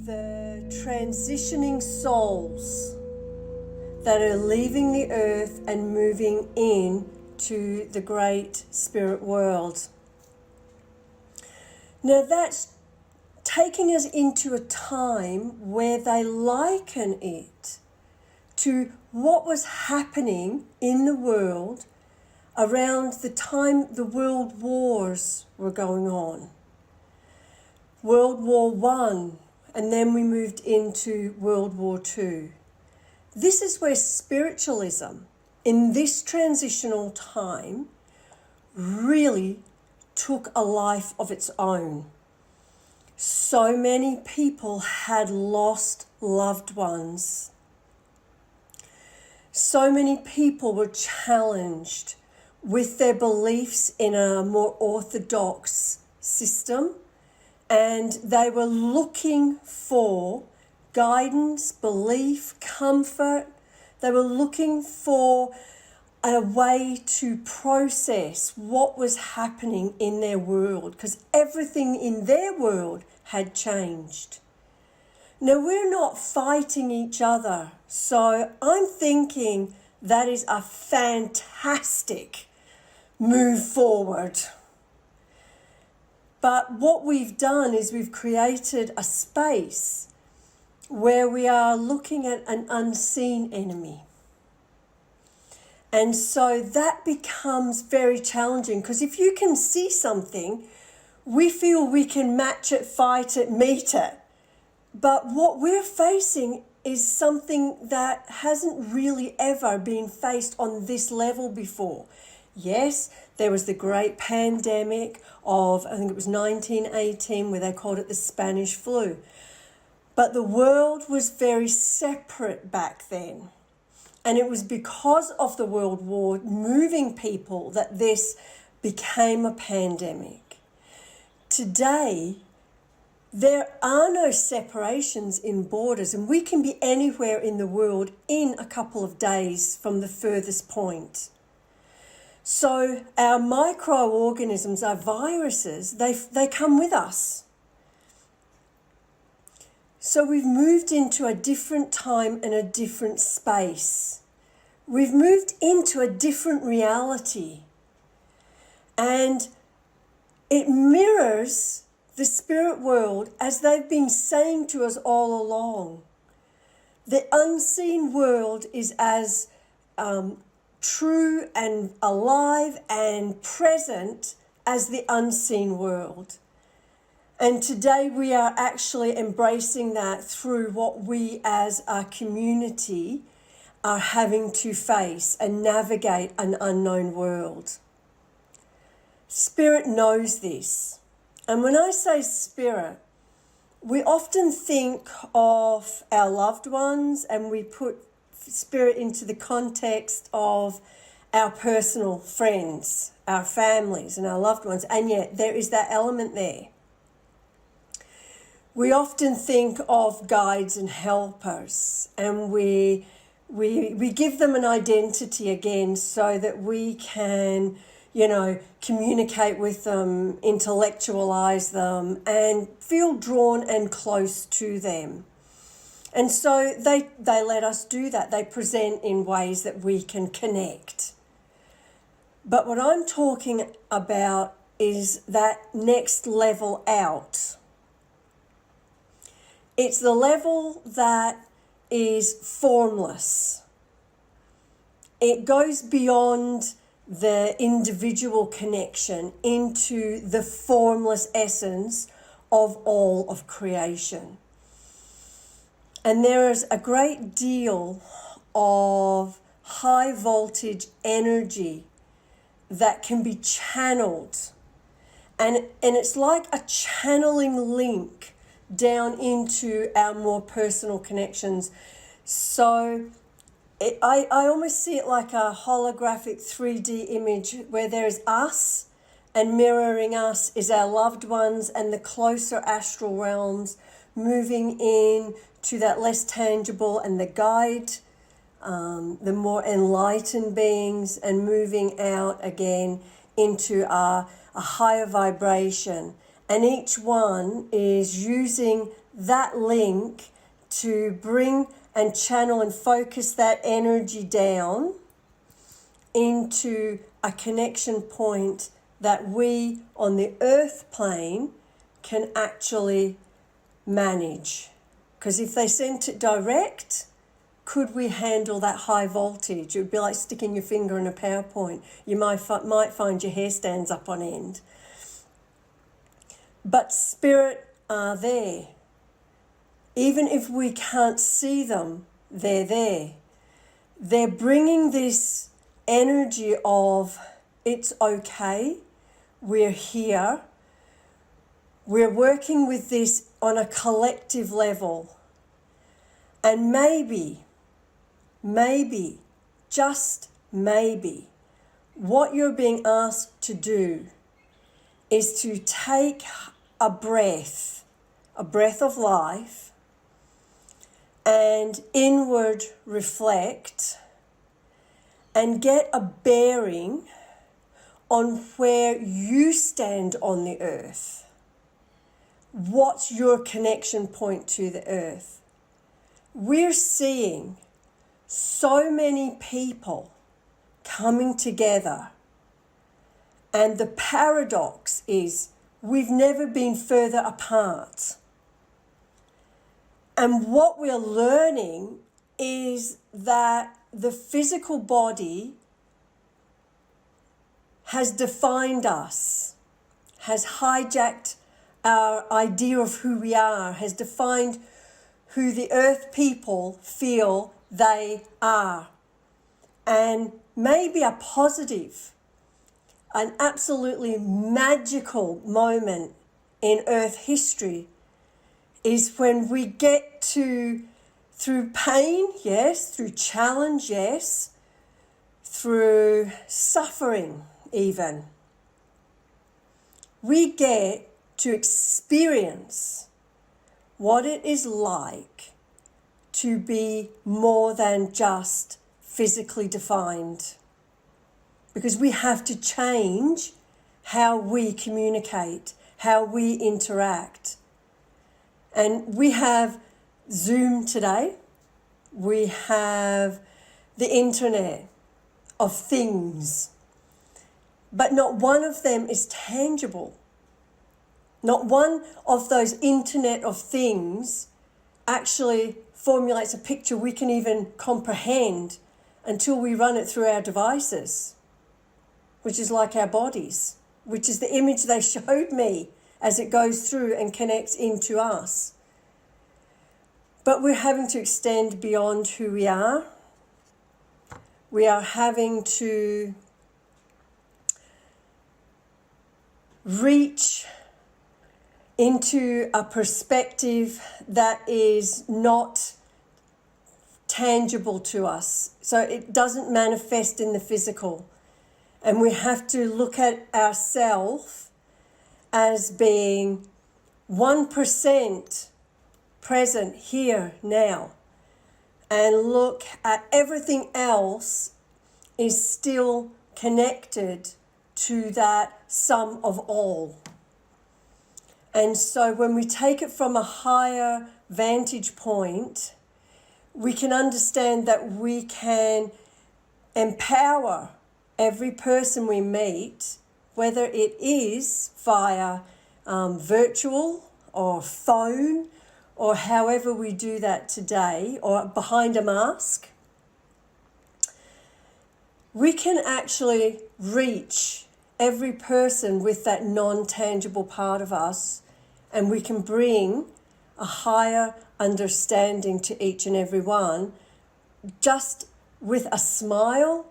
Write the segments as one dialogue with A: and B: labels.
A: the transitioning souls that are leaving the earth and moving in to the great spirit world. Now that's taking us into a time where they liken it to what was happening in the world around the time the world wars were going on. World War One, and then we moved into World War Two. This is where spiritualism, in this transitional time, really took a life of its own. So many people had lost loved ones. So many people were challenged with their beliefs in a more orthodox system, and they were looking for guidance, belief, comfort. They were looking for a way to process what was happening in their world, because everything in their world had changed. Now, we're not fighting each other, so I'm thinking that is a fantastic move forward. But what we've done is we've created a space where we are looking at an unseen enemy. And so that becomes very challenging, because if you can see something, we feel we can match it, fight it, meet it. But what we're facing is something that hasn't really ever been faced on this level before. Yes, there was the great pandemic of, I think it was 1918, where they called it the Spanish flu. But the world was very separate back then. And it was because of the World War moving people that this became a pandemic. Today, there are no separations in borders, and we can be anywhere in the world in a couple of days from the furthest point. So our microorganisms, our viruses, they come with us. So we've moved into a different time and a different space. We've moved into a different reality. And it mirrors the spirit world as they've been saying to us all along. The unseen world is as true and alive and present as the unseen world. And today we are actually embracing that through what we as a community are having to face and navigate an unknown world. Spirit knows this. And when I say spirit, we often think of our loved ones, and we put spirit into the context of our personal friends, our families and our loved ones. And yet there is that element there. We often think of guides and helpers, and we give them an identity again so that we can, communicate with them, intellectualize them, and feel drawn and close to them. And so they let us do that. They present in ways that we can connect. But what I'm talking about is that next level out. It's the level that is formless. It goes beyond the individual connection into the formless essence of all of creation. And there is a great deal of high voltage energy that can be channeled. And it's like a channeling link down into our more personal connections. So I almost see it like a holographic 3D image where there is us, and mirroring us is our loved ones and the closer astral realms, moving in to that less tangible and the guide, the more enlightened beings, and moving out again into a higher vibration And each one is using that link to bring and channel and focus that energy down into a connection point that we on the earth plane can actually manage. Because if they sent it direct, could we handle that high voltage? It would be like sticking your finger in a PowerPoint. You might find your hair stands up on end. But spirit are there. Even if we can't see them, they're there. They're bringing this energy of it's okay, we're here, we're working with this on a collective level. And maybe, just maybe, what you're being asked to do is to take a breath of life, and inward reflect and get a bearing on where you stand on the earth. What's your connection point to the earth? We're seeing so many people coming together, and the paradox is we've never been further apart. And what we're learning is that the physical body has defined us, has hijacked our idea of who we are, has defined who the earth people feel they are. And maybe a positive, an absolutely magical moment in earth history is when we get to, through pain, yes, through challenge, yes, through suffering even, we get to experience what it is like to be more than just physically defined. Because we have to change how we communicate, how we interact. And we have Zoom today. We have the internet of things. But not one of them is tangible. Not one of those internet of things actually formulates a picture we can even comprehend until we run it through our devices, which is like our bodies, which is the image they showed me as it goes through and connects into us. But we're having to extend beyond who we are. We are having to reach into a perspective that is not tangible to us. So it doesn't manifest in the physical. And we have to look at ourselves as being 1% present here now, and look at everything else is still connected to that sum of all. And so when we take it from a higher vantage point, we can understand that we can empower every person we meet, whether it is via virtual or phone, or however we do that today, or behind a mask. We can actually reach every person with that non-tangible part of us, and we can bring a higher understanding to each and every one, just with a smile,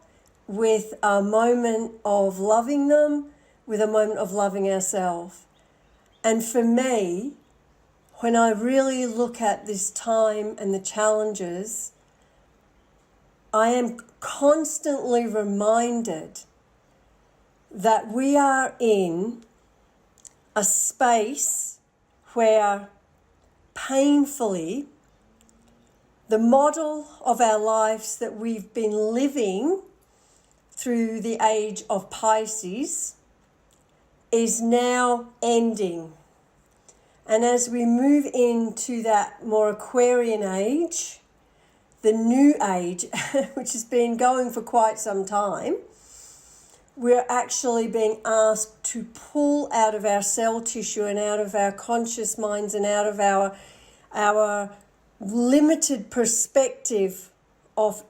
A: with a moment of loving them, with a moment of loving ourselves. And for me, when I really look at this time and the challenges, I am constantly reminded that we are in a space where painfully the model of our lives that we've been living through the age of Pisces is now ending. And as we move into that more Aquarian age, the new age, which has been going for quite some time, we're actually being asked to pull out of our cell tissue and out of our conscious minds and out of our limited perspective of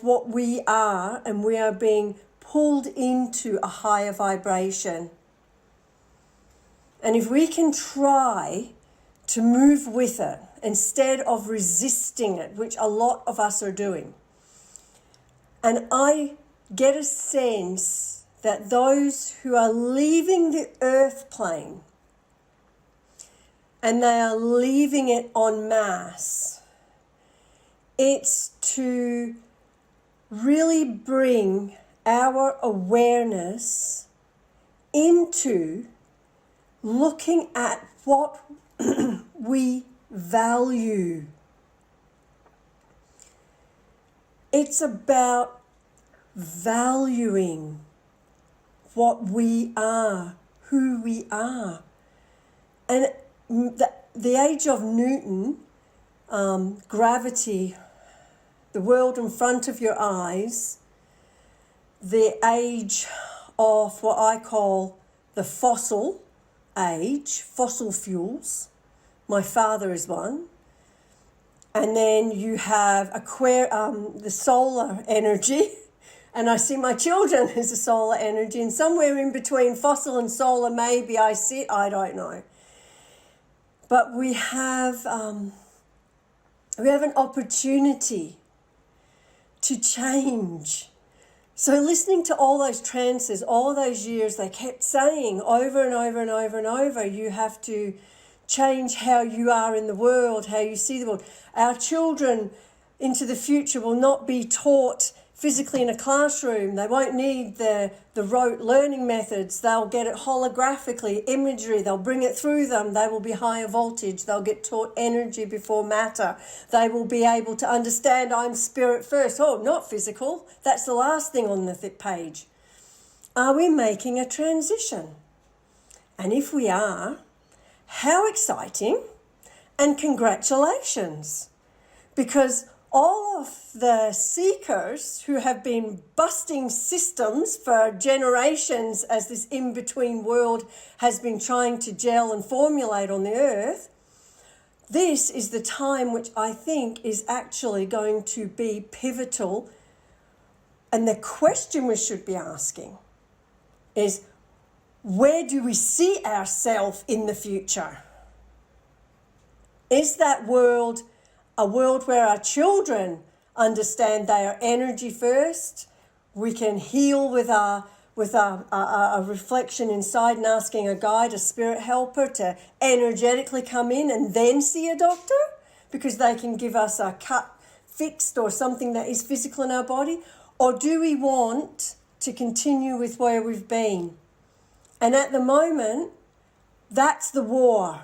A: what we are, and we are being pulled into a higher vibration. And if we can try to move with it instead of resisting it, which a lot of us are doing, and I get a sense that those who are leaving the earth plane, and they are leaving it en masse, it's to really bring our awareness into looking at what we value. It's about valuing what we are, who we are. And the age of Newton, gravity, the world in front of your eyes, the age of what I call the fossil age, fossil fuels. My father is one. And then you have the solar energy, and I see my children as a solar energy, and somewhere in between fossil and solar maybe I sit, I don't know. But we have an opportunity to change. So listening to all those trances, all those years, they kept saying over and over and over and over, you have to change how you are in the world, how you see the world. Our children into the future will not be taught physically in a classroom. They won't need the rote learning methods. They'll get it holographically, imagery. They'll bring it through them. They will be higher voltage. They'll get taught energy before matter. They will be able to understand I'm spirit first. Oh, not physical. That's the last thing on the page. Are we making a transition? And if we are, how exciting, and congratulations. Because all of the seekers who have been busting systems for generations as this in-between world has been trying to gel and formulate on the earth, this is the time which I think is actually going to be pivotal. And the question we should be asking is, where do we see ourselves in the future? Is that world a world where our children understand they are energy first? We can heal with a reflection inside and asking a guide, a spirit helper, to energetically come in and then see a doctor because they can give us a cut fixed or something that is physical in our body? Or do we want to continue with where we've been? And at the moment, that's the war.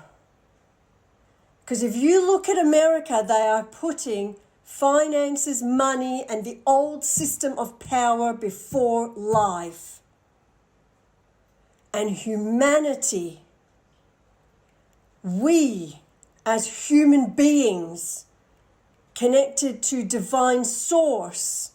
A: Because if you look at America, they are putting finances, money, and the old system of power before life. And humanity, we as human beings connected to divine source,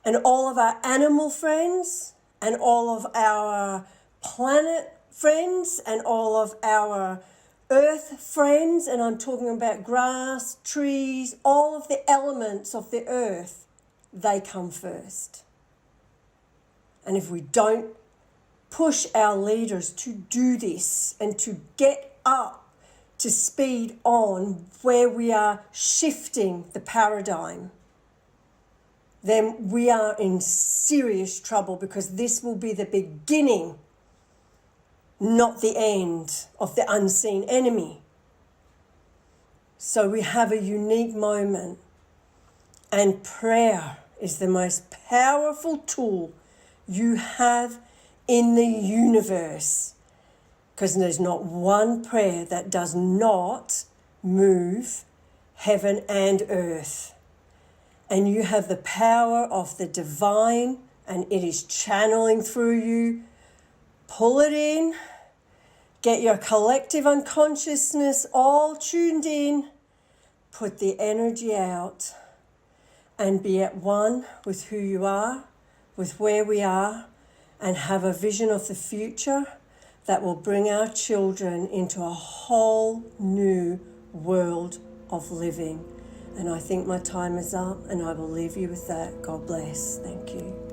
A: and all of our animal friends, and all of our planet friends, and all of our earth friends, and I'm talking about grass, trees, all of the elements of the earth, they come first. And if we don't push our leaders to do this and to get up to speed on where we are shifting the paradigm, then we are in serious trouble, because this will be the beginning, not the end, of the unseen enemy. So we have a unique moment, and prayer is the most powerful tool you have in the universe, because there's not one prayer that does not move heaven and earth. And you have the power of the divine, and it is channeling through you. Pull it in, Get your collective unconsciousness all tuned in. Put the energy out and be at one with who you are, with where we are, and have a vision of the future that will bring our children into a whole new world of living. And I think my time is up, and I will leave you with that. God bless. Thank you.